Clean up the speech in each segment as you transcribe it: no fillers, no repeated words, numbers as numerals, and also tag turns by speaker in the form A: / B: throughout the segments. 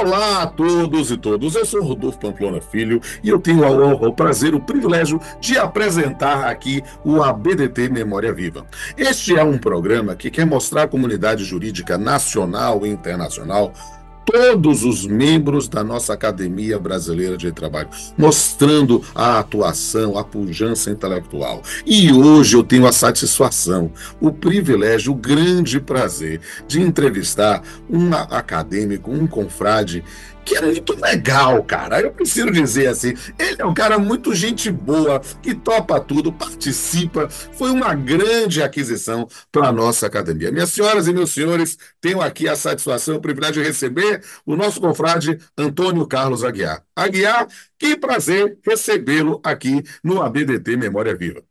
A: Olá a todos e todas, eu sou Rodolfo Pamplona Filho e eu tenho a honra, o prazer, o privilégio de apresentar aqui o ABDT Memória Viva. Este é um programa que quer mostrar à comunidade jurídica nacional e internacional todos os membros da nossa Academia Brasileira de Trabalho, mostrando a atuação, a pujança intelectual. E hoje eu tenho a satisfação, o privilégio, o grande prazer de entrevistar um acadêmico, um confrade, que é muito legal, cara. Eu preciso dizer assim, ele é um cara muito gente boa, que topa tudo, participa. Foi uma grande aquisição para a nossa academia. Minhas senhoras e meus senhores, tenho aqui a satisfação, o privilégio de receber o nosso confrade Antônio Carlos Aguiar. Aguiar, que prazer recebê-lo aqui no ABDT Memória Viva.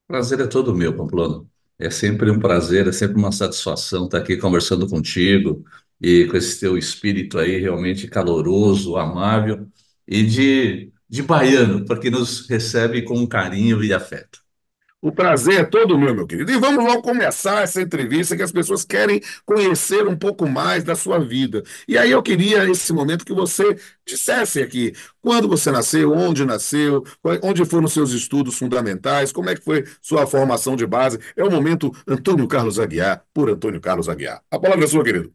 B: Prazer é todo meu, Pamplona. É sempre um prazer, é sempre uma satisfação estar aqui conversando contigo e com esse teu espírito aí realmente caloroso, amável e de baiano, porque nos recebe com carinho e afeto.
A: O prazer é todo meu querido. E vamos logo começar essa entrevista que as pessoas querem conhecer um pouco mais da sua vida. E aí eu queria, nesse momento, que você dissesse aqui quando você nasceu, onde foram os seus estudos fundamentais, como é que foi sua formação de base. É o momento Antônio Carlos Aguiar, por Antônio Carlos Aguiar. A palavra é sua, querido.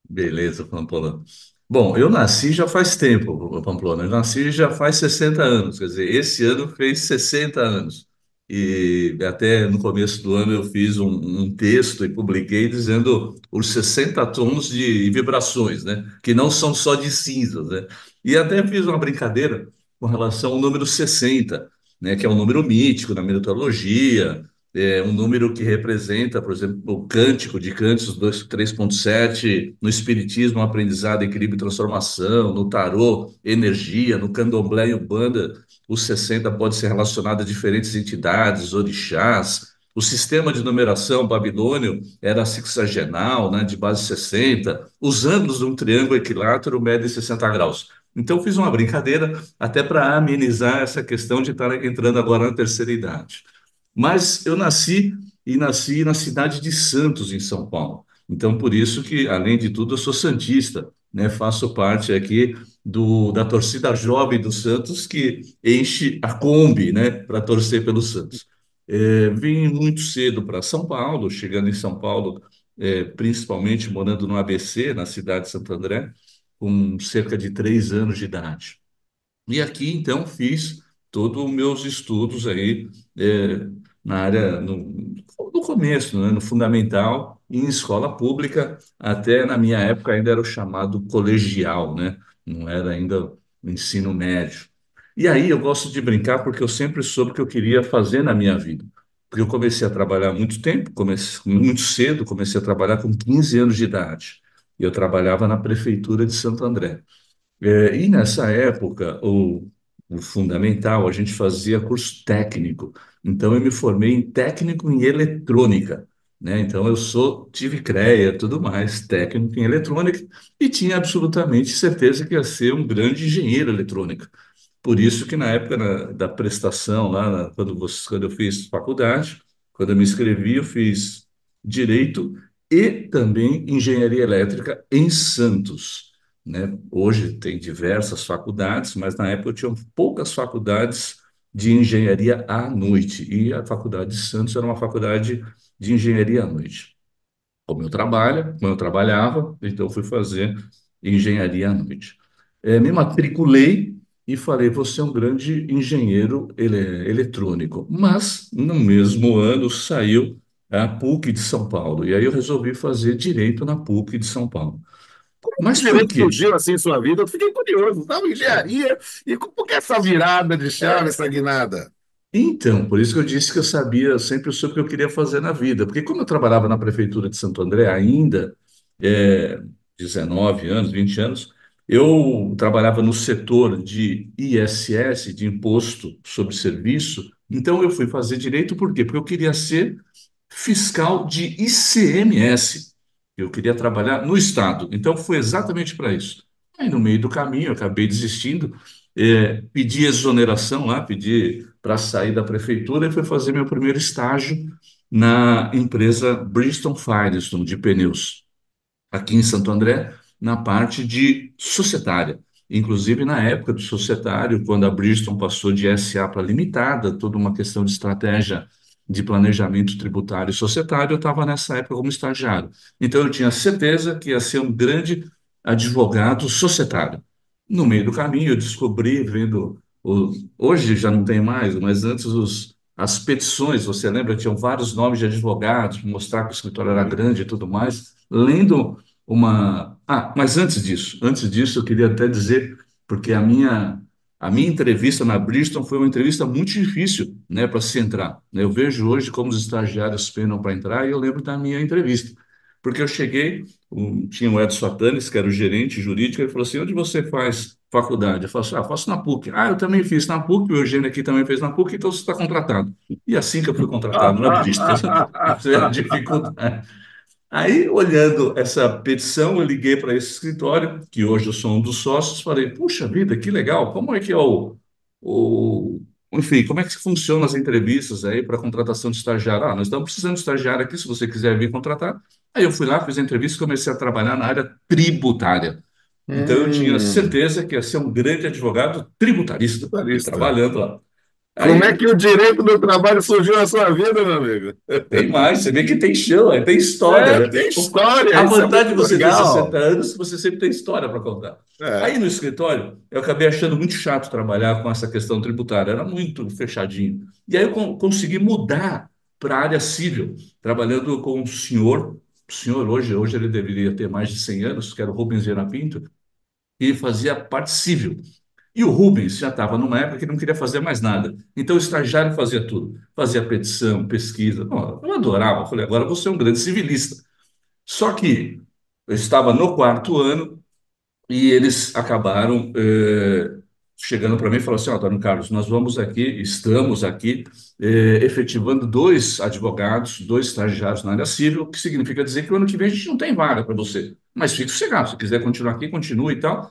B: Beleza, Pamplona. Bom, eu nasci já faz tempo, Pamplona. Eu nasci já faz 60 anos, quer dizer, esse ano fez 60 anos. E até no começo do ano eu fiz um texto e publiquei dizendo os 60 tons de vibrações, né? Que não são só de cinzas, né? E até fiz uma brincadeira com relação ao número 60, né? Que é um número mítico na mitologia, é um número que representa, por exemplo, o cântico de Cânticos 3.7, no Espiritismo, aprendizado, equilíbrio e transformação, no tarô, energia, no candomblé e umbanda, o 60 pode ser relacionado a diferentes entidades, orixás. O sistema de numeração babilônio era sexagenal, né, de base 60. Os ângulos de um triângulo equilátero medem 60 graus. Então, fiz uma brincadeira até para amenizar essa questão de estar entrando agora na terceira idade. Mas eu nasci na cidade de Santos, em São Paulo. Então, por isso que, além de tudo, eu sou santista, né? Faço parte aqui da torcida jovem do Santos, que enche a Kombi, né? Para torcer pelo Santos. Vim muito cedo para São Paulo, chegando em São Paulo, principalmente morando no ABC, na cidade de Santo André, com cerca de 3 anos de idade. E aqui, então, fiz todos os meus estudos aí é, na área, no começo, né, no fundamental, em escola pública, até na minha época ainda era o chamado colegial, né? Não era ainda o ensino médio. E aí eu gosto de brincar porque eu sempre soube o que eu queria fazer na minha vida. Porque eu comecei a trabalhar há muito tempo, muito cedo, comecei a trabalhar com 15 anos de idade. Eu trabalhava na prefeitura de Santo André. E nessa época, o fundamental, a gente fazia curso técnico. Então, eu me formei em técnico em eletrônica, né? Então, tive CREA, tudo mais, técnico em eletrônica, e tinha absolutamente certeza que ia ser um grande engenheiro eletrônico. Por isso que na época da prestação, quando eu fiz faculdade, quando eu me inscrevi, eu fiz Direito e também Engenharia Elétrica em Santos, né? Hoje tem diversas faculdades, mas na época eu tinha poucas faculdades de engenharia à noite, e a Faculdade de Santos era uma faculdade de engenharia à noite. Como eu trabalhava, então eu fui fazer engenharia à noite. Me matriculei e falei, vou ser um grande engenheiro eletrônico. Mas, no mesmo ano, saiu a PUC de São Paulo. E aí eu resolvi fazer direito na PUC de São Paulo.
A: O
B: Mas por
A: direito
B: quê?
A: surgiu assim em sua vida, eu fiquei curioso, estava engenharia, e por que essa virada de chave, essa guinada?
B: Então, por isso que eu disse que eu sabia, eu sempre soube o que eu queria fazer na vida. Porque como eu trabalhava na prefeitura de Santo André ainda, é, 19 anos, 20 anos, eu trabalhava no setor de ISS, de Imposto sobre Serviço. Então eu fui fazer direito, por quê? Porque eu queria ser fiscal de ICMS. Eu queria trabalhar no Estado. Então foi exatamente para isso. Aí no meio do caminho eu acabei desistindo, pedi exoneração lá, pedi para sair da prefeitura e fui fazer meu primeiro estágio na empresa Bristol Firestone de pneus aqui em Santo André. na parte de societária. Inclusive, na época do societário, quando a Bridgestone passou de SA para limitada, toda uma questão de estratégia de planejamento tributário e societário, eu estava nessa época como estagiário. Então, eu tinha certeza que ia ser um grande advogado societário. No meio do caminho, eu descobri, vendo. Hoje já não tem mais, mas antes as petições, você lembra, tinham vários nomes de advogados, para mostrar que o escritório era
A: Sim.
B: grande e tudo mais. Lendo uma. Ah, mas antes disso, eu queria até dizer, porque a minha entrevista na Bristol foi uma entrevista muito difícil, né, para se entrar, né? Eu vejo hoje como os estagiários penam para entrar e eu lembro da minha entrevista. Porque eu cheguei, tinha o Edson Atanes, que era o gerente jurídico, ele falou assim: onde você faz faculdade? Eu falo assim: faço na PUC. Ah, eu também fiz na PUC, o Eugênio aqui também fez na PUC, então você está contratado. E assim que eu fui contratado na Bristol, isso é a dificuldade. Aí, olhando essa petição, eu liguei para esse escritório, que hoje eu sou um dos sócios, falei: puxa vida, que legal, como é que é o... Enfim, como é que funcionam as entrevistas aí para contratação de estagiário? Ah, nós estamos precisando de estagiário aqui, se você quiser vir contratar. Aí eu fui lá, fiz a entrevista e comecei a trabalhar na área tributária. Então eu tinha
A: Hum,
B: certeza que ia ser um grande advogado tributarista e
A: Vigarista.
B: trabalhando lá.
A: Como é
B: Aí
A: que o direito do trabalho surgiu na sua vida, meu amigo?
B: tem mais, você vê que tem chão, tem história,
A: É,
B: né?
A: tem
B: A
A: história, isso é
B: vantagem
A: muito
B: de você ter 60
A: legal.
B: anos é que você sempre tem história para contar.
A: É.
B: Aí no escritório, eu acabei achando muito chato trabalhar com essa questão tributária, era muito fechadinho. E aí eu consegui mudar para a área civil, trabalhando com o senhor hoje ele deveria ter mais de 100 anos, que era o Rubens Viana Pinto, e fazia parte civil. E o Rubens já estava numa época que não queria fazer mais nada. Então o estagiário fazia tudo. Fazia petição, pesquisa. Bom, eu adorava. Eu falei: agora você é um grande civilista. Só que eu estava no quarto ano e eles acabaram chegando para mim e falaram assim: ó, Antônio Carlos, nós estamos aqui efetivando dois advogados, dois estagiários na área civil, o que significa dizer que o ano que vem a gente não tem vaga para você. Mas fique sossegado, se quiser continuar aqui, continue e tal,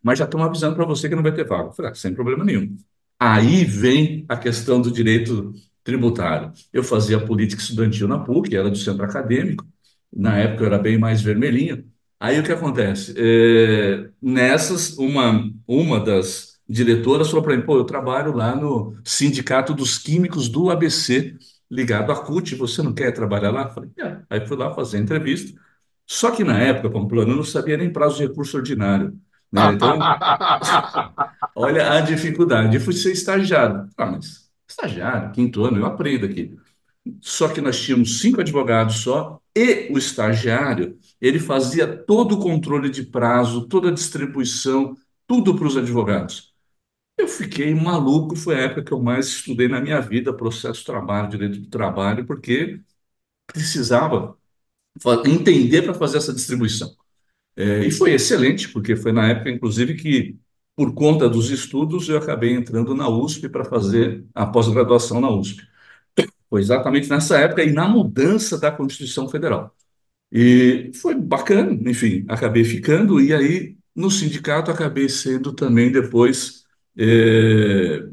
B: mas já estão avisando para você que não vai ter vaga. Eu falei: sem problema nenhum. Aí vem a questão do direito tributário. Eu fazia política estudantil na PUC, era do centro acadêmico, na época eu era bem mais vermelhinho. Aí o que acontece? Nessas, uma das diretoras falou para mim: pô, eu trabalho lá no Sindicato dos Químicos do ABC, ligado à CUT, você não quer trabalhar lá? Eu falei: é. Aí fui lá fazer a entrevista. Só que na época, Pamplona, eu não sabia nem prazo de recurso ordinário, né? Então, olha a dificuldade. Eu fui ser estagiário. Ah, mas estagiário, quinto ano, eu aprendo aqui. Só que nós tínhamos 5 advogados só, e o estagiário, ele fazia todo o controle de prazo, toda a distribuição, tudo para os advogados. Eu fiquei maluco, foi a época que eu mais estudei na minha vida, processo de trabalho, direito do trabalho, porque precisava entender para fazer essa distribuição. E foi excelente, porque foi na época, inclusive, que, por conta dos estudos, eu acabei entrando na USP para fazer a pós-graduação na USP. Foi exatamente nessa época e na mudança da Constituição Federal. E foi bacana, enfim, acabei ficando, e aí no sindicato acabei sendo também depois, eh,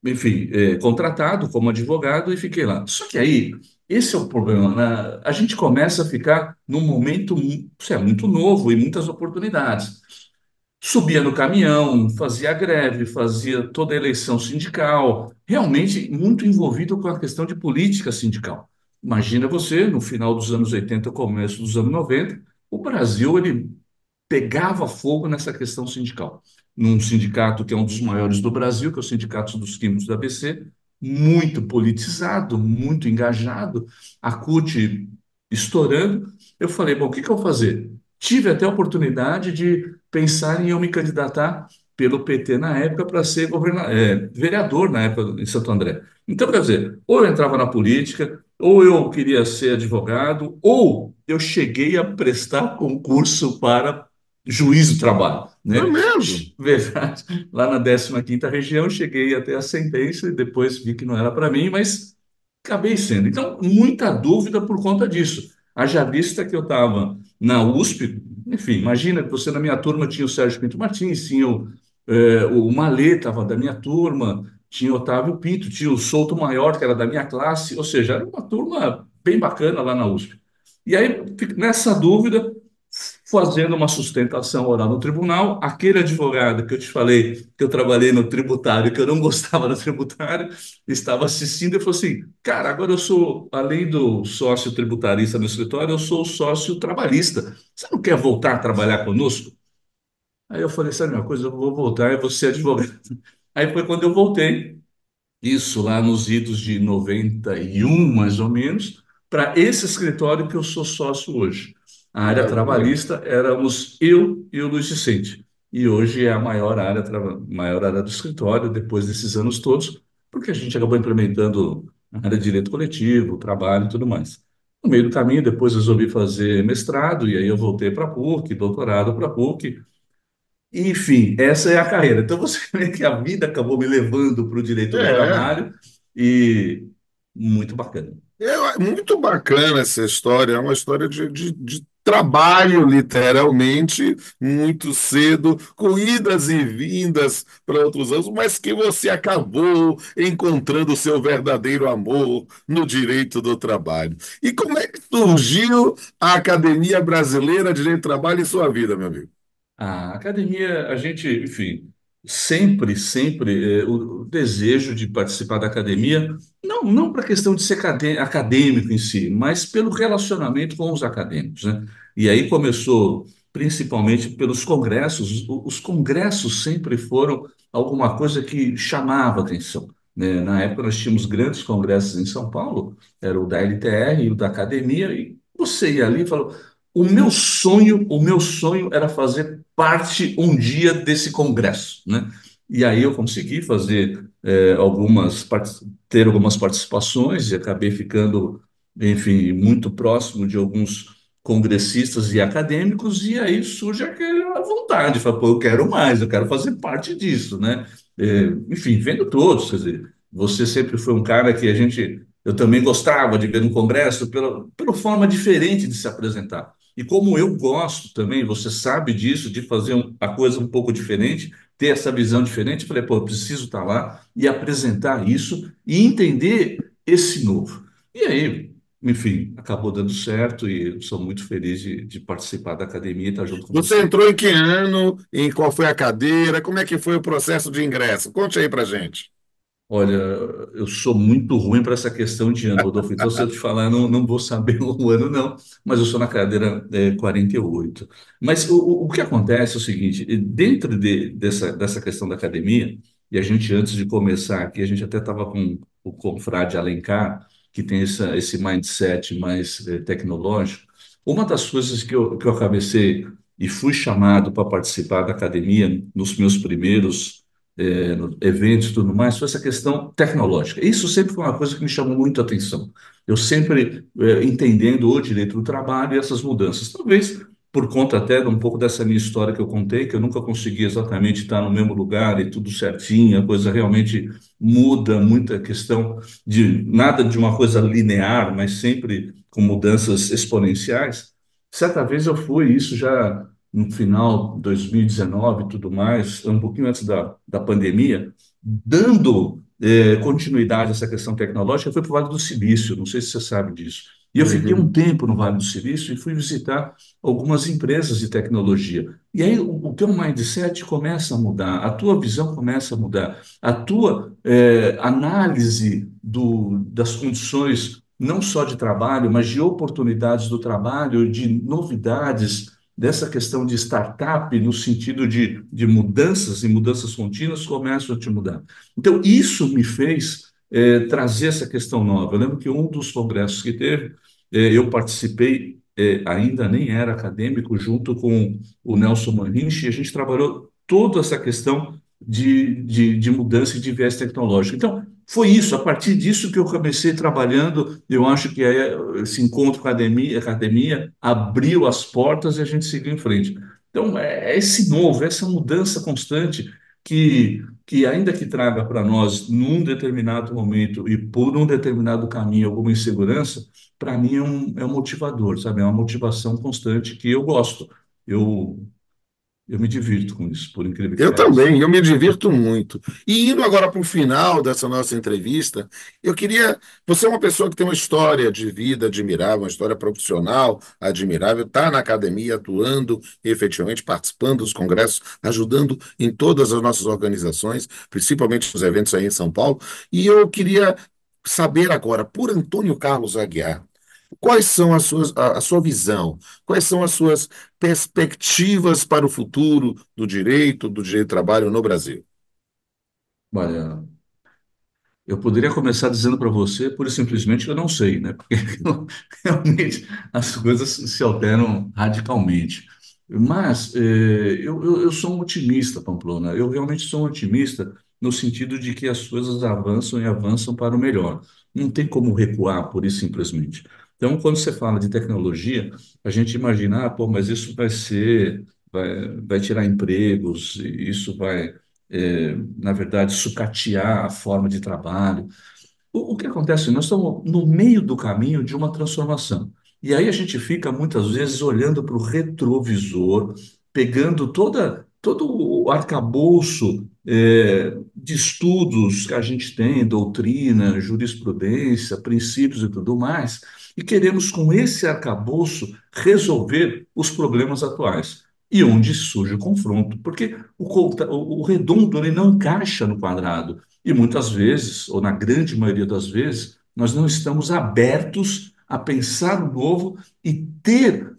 B: enfim, contratado como advogado e fiquei lá. Só que aí, esse é o problema, né? A gente começa a ficar num momento, isso é muito novo e muitas oportunidades. Subia no caminhão, fazia greve, fazia toda a eleição sindical, realmente muito envolvido com a questão de política sindical. Imagina você, no final dos anos 80, começo dos anos 90, o Brasil ele pegava fogo nessa questão sindical. Num sindicato que é um dos maiores do Brasil, que é o Sindicato dos Químicos da ABC, muito politizado, muito engajado, a CUT estourando. Eu falei: bom, o que que eu vou fazer? Tive até a oportunidade de pensar em eu me candidatar pelo PT na época para ser vereador na época em Santo André. Então, quer dizer, ou eu entrava na política, ou eu queria ser advogado, ou eu cheguei a prestar concurso para juiz do trabalho,
A: Não é
B: né?
A: mesmo?
B: Verdade. Lá na 15ª região, cheguei até a sentença e depois vi que não era para mim, mas acabei sendo. Então, muita dúvida por conta disso. Haja vista que eu estava na USP, enfim, imagina que você na minha turma tinha o Sérgio Pinto Martins, tinha o Malê, estava da minha turma, tinha o Otávio Pinto, tinha o Souto Maior, que era da minha classe, ou seja, era uma turma bem bacana lá na USP. E aí, nessa dúvida, fazendo uma sustentação oral no tribunal. Aquele advogado que eu te falei que eu trabalhei no tributário, que eu não gostava do tributário, estava assistindo e falou assim: Cara, agora eu sou, além do sócio tributarista no escritório, eu sou o sócio trabalhista. Você não quer voltar a trabalhar conosco? Aí eu falei: Sabe uma coisa, eu vou voltar e vou ser advogado. Aí foi quando eu voltei. Isso lá nos idos de 91 mais ou menos, para esse escritório que eu sou sócio hoje. A área
A: Maravilha.
B: trabalhista éramos eu e o Luiz Vicente. E hoje é a maior área do escritório, depois desses anos todos, porque a gente acabou implementando a área de direito coletivo, trabalho e tudo mais. No meio do caminho, depois resolvi fazer mestrado, e aí eu voltei para a PUC, doutorado para a PUC, enfim, essa é a carreira. Então você vê que a vida acabou me levando para o direito do
A: É.
B: trabalho e muito bacana.
A: É muito bacana essa história, é uma história de trabalho, literalmente, muito cedo, com idas e vindas para outros anos, mas que você acabou encontrando o seu verdadeiro amor no direito do trabalho. E como é que surgiu a Academia Brasileira de Direito do Trabalho em sua vida, meu amigo?
B: A academia, a gente, enfim, sempre, o desejo de participar da academia, não para a questão de ser acadêmico em si, mas pelo relacionamento com os acadêmicos, né? E aí começou principalmente pelos congressos. Os congressos sempre foram alguma coisa que chamava atenção, né? Na época nós tínhamos grandes congressos em São Paulo, era o da LTR e o da academia, e você ia ali e falou. O meu sonho era fazer parte um dia desse congresso, né? E aí eu consegui fazer ter algumas participações e acabei ficando, enfim, muito próximo de alguns congressistas e acadêmicos, e aí surge aquela vontade, fala, pô, eu quero mais, eu quero fazer parte disso, né? Enfim, vendo todos, quer dizer, você sempre foi um cara que eu também gostava de ver no congresso pela forma diferente de se apresentar. E como eu gosto também, você sabe disso, de fazer a coisa um pouco diferente, ter essa visão diferente, eu falei, pô, eu preciso estar lá e apresentar isso e entender esse novo. E aí, enfim, acabou dando certo e eu sou muito feliz de participar da academia e estar junto com
A: Você
B: você.
A: entrou em que ano? Em qual foi a cadeira? Como é que foi o processo de ingresso? Conte aí pra gente.
B: Olha, eu sou muito ruim para essa questão de ano, Rodolfo. Então, se eu te falar, não vou saber o ano, não. Mas eu sou na cadeira 48. Mas o que acontece é o seguinte: dentro dessa questão da academia, e a gente, antes de começar aqui, a gente até estava com o confrade Alencar, que tem esse mindset mais tecnológico. Uma das coisas que eu acabei e fui chamado para participar da academia nos meus primeiros no eventos e tudo mais, foi essa questão tecnológica. Isso sempre foi uma coisa que me chamou muito a atenção. Eu sempre entendendo o direito do trabalho e essas mudanças. Talvez por conta até de um pouco dessa minha história que eu contei, que eu nunca consegui exatamente estar no mesmo lugar e tudo certinho, a coisa realmente muda, muita questão de nada de uma coisa linear, mas sempre com mudanças exponenciais. Certa vez eu fui, isso já no final de 2019 e tudo mais, um pouquinho antes da pandemia, dando continuidade a essa questão tecnológica, foi para o Vale do Silício, não sei se você sabe disso. E eu fiquei um
A: Uhum.
B: tempo no Vale do Silício e fui visitar algumas empresas de tecnologia. E aí o teu mindset começa a mudar, a tua visão começa a mudar, a tua análise das condições não só de trabalho, mas de oportunidades do trabalho, de novidades, dessa questão de startup, no sentido de mudanças e mudanças contínuas, começam a te mudar. Então, isso me fez trazer essa questão nova. Eu lembro que um dos congressos que teve, eu participei, ainda nem era acadêmico, junto com o Nelson Manrinchi, e a gente trabalhou toda essa questão de mudança e de viés tecnológico. Então, foi isso, a partir disso que eu comecei trabalhando, eu acho que esse encontro com a academia abriu as portas e a gente seguiu em frente. Então, é esse novo, essa mudança constante que ainda que traga para nós, num determinado momento e por um determinado caminho, alguma insegurança, para mim é um motivador, sabe? É uma motivação constante que eu gosto. Eu Eu me divirto com isso, por incrível que
A: Eu
B: pareça.
A: também, eu me divirto muito. E indo agora para o final dessa nossa entrevista, eu queria. Você é uma pessoa que tem uma história de vida admirável, uma história profissional admirável, está na academia atuando efetivamente, participando dos congressos, ajudando em todas as nossas organizações, principalmente os eventos aí em São Paulo. E eu queria saber agora, por Antônio Carlos Aguiar, quais são a sua visão? Quais são as suas perspectivas para o futuro do direito do trabalho no Brasil?
B: Olha, eu poderia começar dizendo para você, pura e simplesmente, que eu não sei, né? Porque realmente as coisas se alteram radicalmente. Mas eu sou um otimista, Pamplona. Eu realmente sou um otimista no sentido de que as coisas avançam e avançam para o melhor. Não tem como recuar, pura e simplesmente. Então, quando você fala de tecnologia, a gente imagina, pô, mas isso vai tirar empregos, isso vai na verdade, sucatear a forma de trabalho. O que acontece? Nós estamos no meio do caminho de uma transformação. E aí a gente fica muitas vezes olhando para o retrovisor, pegando todo o arcabouço de estudos que a gente tem, doutrina, jurisprudência, princípios e tudo mais, e queremos, com esse arcabouço, resolver os problemas atuais. E onde surge o confronto, porque o redondo ele não encaixa no quadrado. E muitas vezes, ou na grande maioria das vezes, nós não estamos abertos a pensar o novo e ter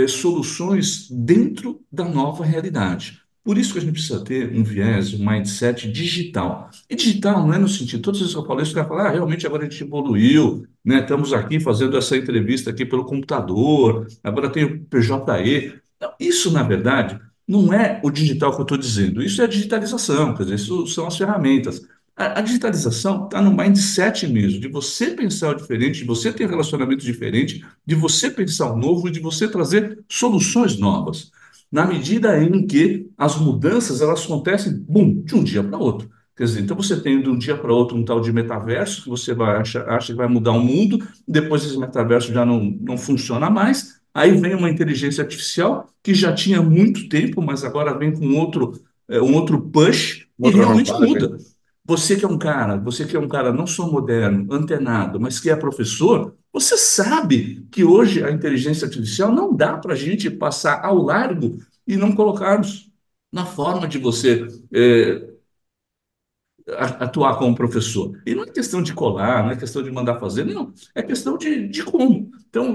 B: soluções dentro da nova realidade. Por isso que a gente precisa ter um viés, um mindset digital. E digital não é no sentido, todas as vezes que eu falo isso, o cara fala, realmente agora a gente evoluiu, né? Estamos aqui fazendo essa entrevista aqui pelo computador, agora tem o PJE. Não, isso, na verdade, não é o digital que eu estou dizendo, isso é a digitalização, quer dizer, isso são as ferramentas. A digitalização está no mindset mesmo, de você pensar o diferente, de você ter um relacionamento diferente, de você pensar o novo e de você trazer soluções novas. Na medida em que as mudanças elas acontecem, bum, de um dia para outro. Quer dizer, então você tem de um dia para outro um tal de metaverso, que você acha que vai mudar o mundo, depois esse metaverso já não funciona mais, aí vem uma inteligência artificial que já tinha muito tempo, mas agora vem com um outro push e
A: Outra
B: realmente
A: roupagem.
B: muda. Você que é um cara não só moderno, antenado, mas que é professor, você sabe que hoje a inteligência artificial não dá para a gente passar ao largo e não colocarmos na forma de você atuar como professor. E não é questão de colar, não é questão de mandar fazer, não. É questão de como. Então,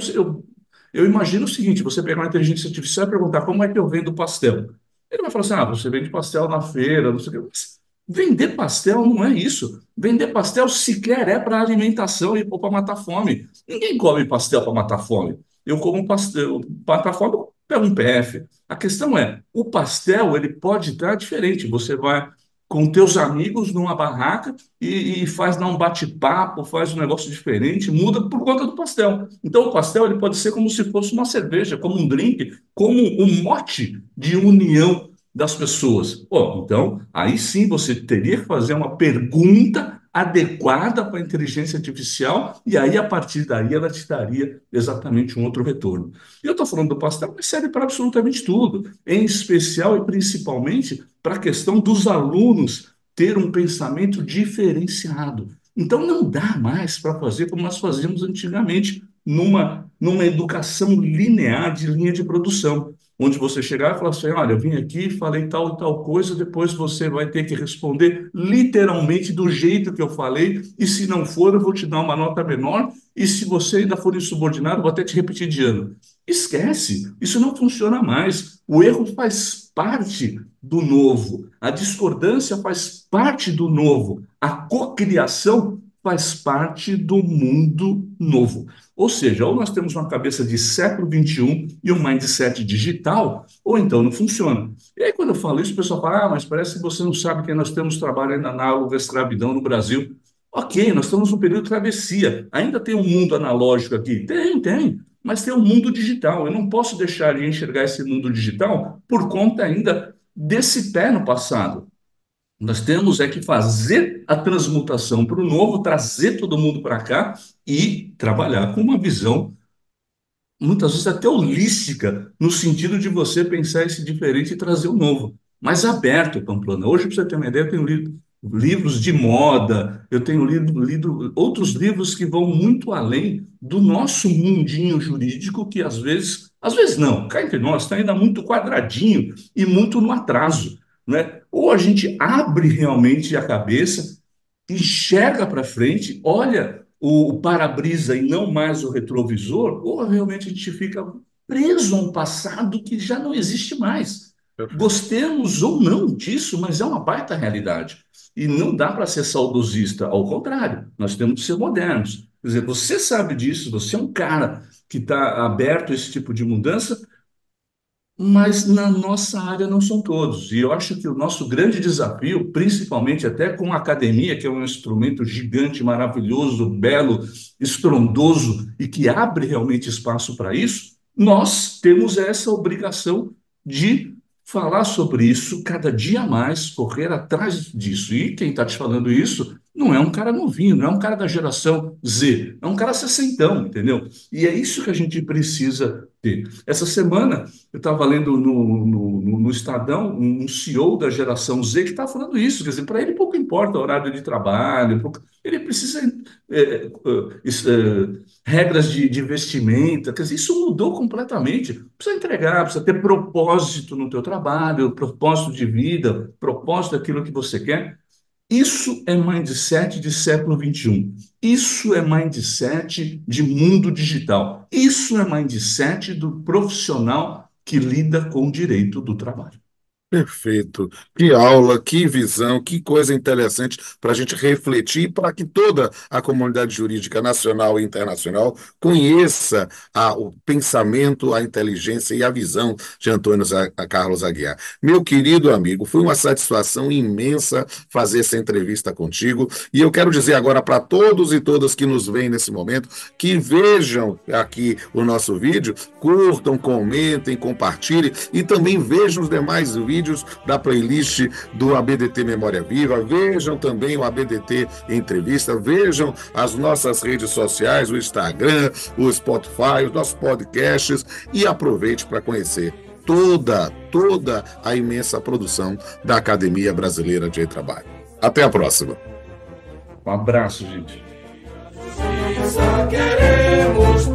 B: eu imagino o seguinte: você pegar uma inteligência artificial e perguntar como é que eu vendo pastel. Ele vai falar assim: você vende pastel na feira, não sei o quê. Mas vender pastel não é isso. Vender pastel sequer é para alimentação e para matar fome. Ninguém come pastel para matar fome. Eu como pastel, para matar fome, eu pego um PF. A questão é, o pastel ele pode estar diferente. Você vai com teus amigos numa barraca e faz dar um bate-papo, faz um negócio diferente, muda por conta do pastel. Então, o pastel ele pode ser como se fosse uma cerveja, como um drink, como um mote de união das pessoas. Pô, então, aí sim você teria que fazer uma pergunta adequada para a inteligência artificial e aí, a partir daí, ela te daria exatamente um outro retorno. E eu estou falando do pastel, mas serve para absolutamente tudo, em especial e principalmente para a questão dos alunos ter um pensamento diferenciado. Então, não dá mais para fazer como nós fazíamos antigamente, numa educação linear de linha de produção, onde você chegar e falar assim: olha, eu vim aqui, falei tal e tal coisa, depois você vai ter que responder literalmente do jeito que eu falei, e se não for, eu vou te dar uma nota menor, e se você ainda for insubordinado, eu vou até te repetir de ano. Esquece, isso não funciona mais. O erro faz parte do novo, a discordância faz parte do novo, a cocriação faz parte do mundo novo. Ou seja, ou nós temos uma cabeça de século XXI e um mindset digital, ou então não funciona. E aí, quando eu falo isso, o pessoal fala: mas parece que você não sabe que nós temos trabalho ainda análogo à escravidão no Brasil. Ok, nós estamos num período de travessia. Ainda tem um mundo analógico aqui? Tem. Mas tem um mundo digital. Eu não posso deixar de enxergar esse mundo digital por conta ainda desse pé no passado. Nós temos é que fazer a transmutação para o novo, trazer todo mundo para cá e trabalhar com uma visão muitas vezes até holística, no sentido de você pensar esse diferente e trazer o novo, mas aberto, Pamplona. Hoje, para você ter uma ideia, eu tenho lido livros de moda, eu tenho lido outros livros que vão muito além do nosso mundinho jurídico, que às vezes não, cá entre nós, está ainda muito quadradinho e muito no atraso, né? Ou a gente abre realmente a cabeça, enxerga para frente, olha o para-brisa e não mais o retrovisor, ou realmente a gente fica preso a um passado que já não existe mais.
A: Perfeito.
B: Gostemos ou não disso, mas é uma baita realidade. E não dá para ser saudosista, ao contrário, nós temos que ser modernos. Quer dizer, você sabe disso, você é um cara que está aberto a esse tipo de mudança, mas na nossa área não são todos. E eu acho que o nosso grande desafio, principalmente até com a academia, que é um instrumento gigante, maravilhoso, belo, estrondoso e que abre realmente espaço para isso, nós temos essa obrigação de falar sobre isso cada dia mais, correr atrás disso. E quem está te falando isso não é um cara novinho, não é um cara da geração Z, é um cara sessentão, entendeu? E é isso que a gente precisa ter. Essa semana eu estava lendo no Estadão um CEO da geração Z que está falando isso. Quer dizer, para ele pouco importa o horário de trabalho, ele precisa regras de vestimenta. Quer dizer, isso mudou completamente. Precisa entregar, precisa ter propósito no teu trabalho, propósito de vida, propósito daquilo que você quer. Isso é mindset de século XXI. Isso é mindset de mundo digital. Isso é mindset do profissional que lida com o direito do trabalho.
A: Perfeito. Que aula, que visão, que coisa interessante para a gente refletir, para que toda a comunidade jurídica nacional e internacional conheça o pensamento, a inteligência e a visão de Antônio Carlos Aguiar. Meu querido amigo, foi uma satisfação imensa fazer essa entrevista contigo e eu quero dizer agora para todos e todas que nos veem nesse momento que vejam aqui o nosso vídeo, curtam, comentem, compartilhem e também vejam os demais vídeos da playlist do ABDT Memória Viva, vejam também o ABDT Entrevista, vejam as nossas redes sociais, o Instagram, o Spotify, os nossos podcasts e aproveite para conhecer toda a imensa produção da Academia Brasileira de Trabalho. Até a próxima.
B: Um abraço, gente.
C: Justiça queremos